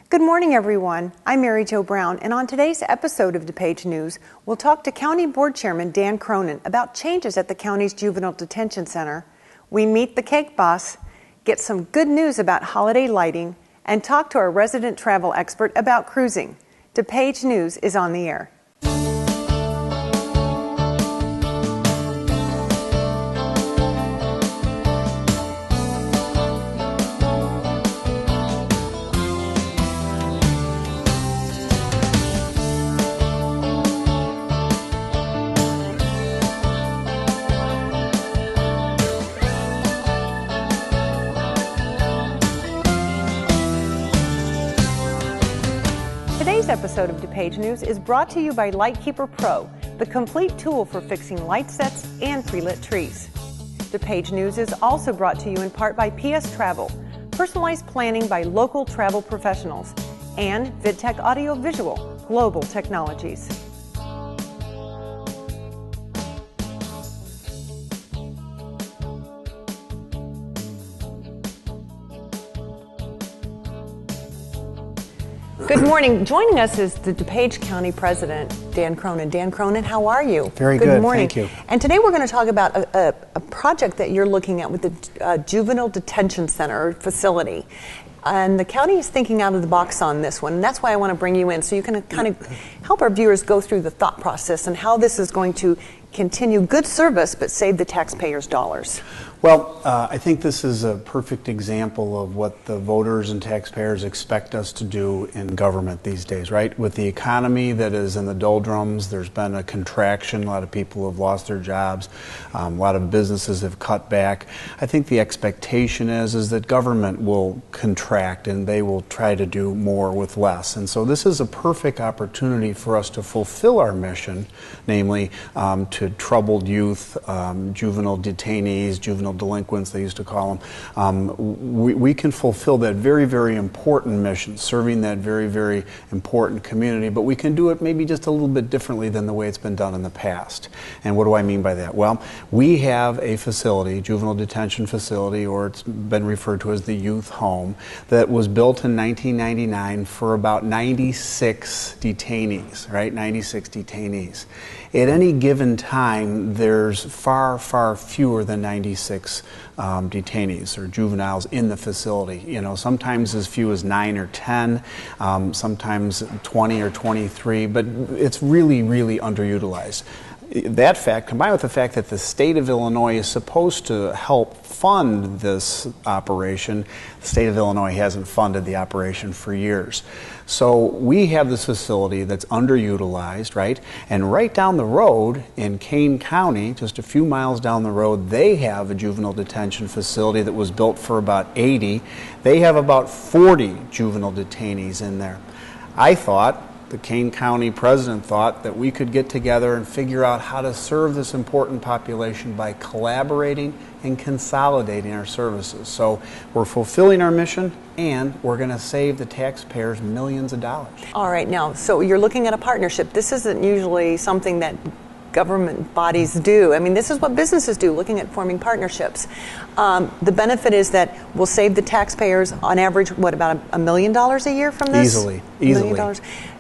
Good morning, everyone. I'm Mary Jo Brown, and on today's episode of DuPage News, we'll talk to County Board Chairman Dan Cronin about changes at the county's juvenile detention center. We meet the cake boss, get some good news about holiday lighting, and talk to our resident travel expert about cruising. DuPage News is on the air. Today's episode of DuPage News is brought to you by Lightkeeper Pro, the complete tool for fixing light sets and pre-lit trees. DuPage News is also brought to you in part by PS Travel, personalized planning by local travel professionals, and VidTech Audio Visual, global technologies. Good morning. Joining us is the DuPage County President, Dan Cronin. Dan Cronin, how are you? Very good. Morning. Thank you. And today we're going to talk about a project that you're looking at with the Juvenile Detention Center facility. And the county is thinking out of the box on this one. And that's why I want to bring you in, so you can kind of help our viewers go through the thought process and how this is going to continue good service but save the taxpayers' dollars. Well, I think this is a perfect example of what the voters and taxpayers expect us to do in government these days, right? With the economy that is in the doldrums, there's been a contraction. A lot of people have lost their jobs. A lot of businesses have cut back. I think the expectation is that government will contract and they will try to do more with less. And so this is a perfect opportunity for us to fulfill our mission, namely to troubled youth, juvenile detainees, juvenile delinquents, they used to call them. We can fulfill that very, very important mission, serving that very, very important community, but we can do it maybe just a little bit differently than the way it's been done in the past. And what do I mean by that? Well, we have a facility, juvenile detention facility, or it's been referred to as the youth home, that was built in 1999 for about 96 detainees, right? 96 detainees. At any given time, there's far, far fewer than 96 detainees or juveniles in the facility. You know, sometimes as few as 9 or 10, sometimes 20 or 23, but it's really, really underutilized. That fact, combined with the fact that the state of Illinois is supposed to help fund this operation, the state of Illinois hasn't funded the operation for years. So we have this facility that's underutilized, right? And right down the road in Kane County, just a few miles down the road, they have a juvenile detention facility that was built for about 80. They have about 40 juvenile detainees in there. I thought, the Kane County president thought, that we could get together and figure out how to serve this important population by collaborating and consolidating our services. So we're fulfilling our mission and we're going to save the taxpayers millions of dollars. All right, now, so you're looking at a partnership. This isn't usually something that government bodies do. I mean, this is what businesses do, looking at forming partnerships. The benefit is that we'll save the taxpayers on average, what, about $1 million a year from this? Easily. $1 million.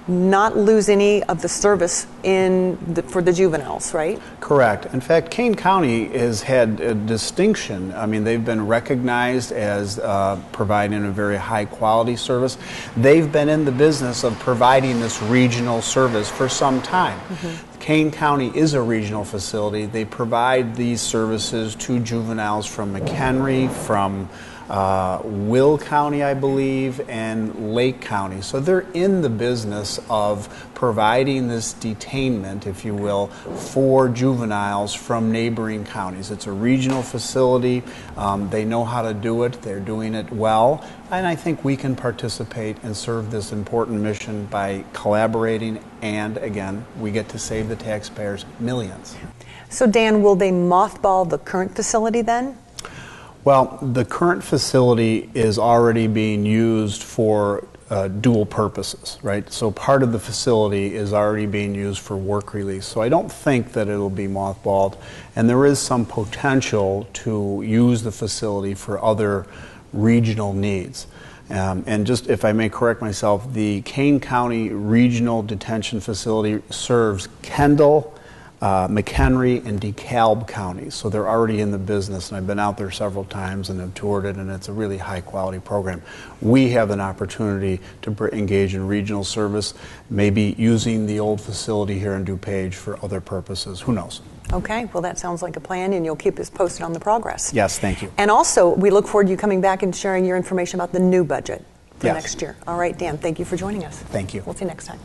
Not lose any of the service for the juveniles, right? Correct. In fact, Kane County has had a distinction. I mean, they've been recognized as providing a very high quality service. They've been in the business of providing this regional service for some time. Mm-hmm. Kane County is a regional facility. They provide these services to juveniles from McHenry, from Will County, I believe, and Lake County. So they're in the business of providing this detainment, if you will, for juveniles from neighboring counties. It's a regional facility. They know how to do it. They're doing it well. And I think we can participate and serve this important mission by collaborating. And again, we get to save the taxpayers millions. So Dan, will they mothball the current facility then? Well, the current facility is already being used for dual purposes, right? So part of the facility is already being used for work release. So I don't think that it'll be mothballed, and there is some potential to use the facility for other regional needs. And just, if I may correct myself, the Kane County Regional Detention Facility serves Kendall, McHenry, and DeKalb counties. So they're already in the business, and I've been out there several times and have toured it, and it's a really high-quality program. We have an opportunity to engage in regional service, maybe using the old facility here in DuPage for other purposes. Who knows? Okay, well, that sounds like a plan, and you'll keep us posted on the progress. Yes, thank you. And also, we look forward to you coming back and sharing your information about the new budget for Yes. next year. All right, Dan, thank you for joining us. Thank you. We'll see you next time.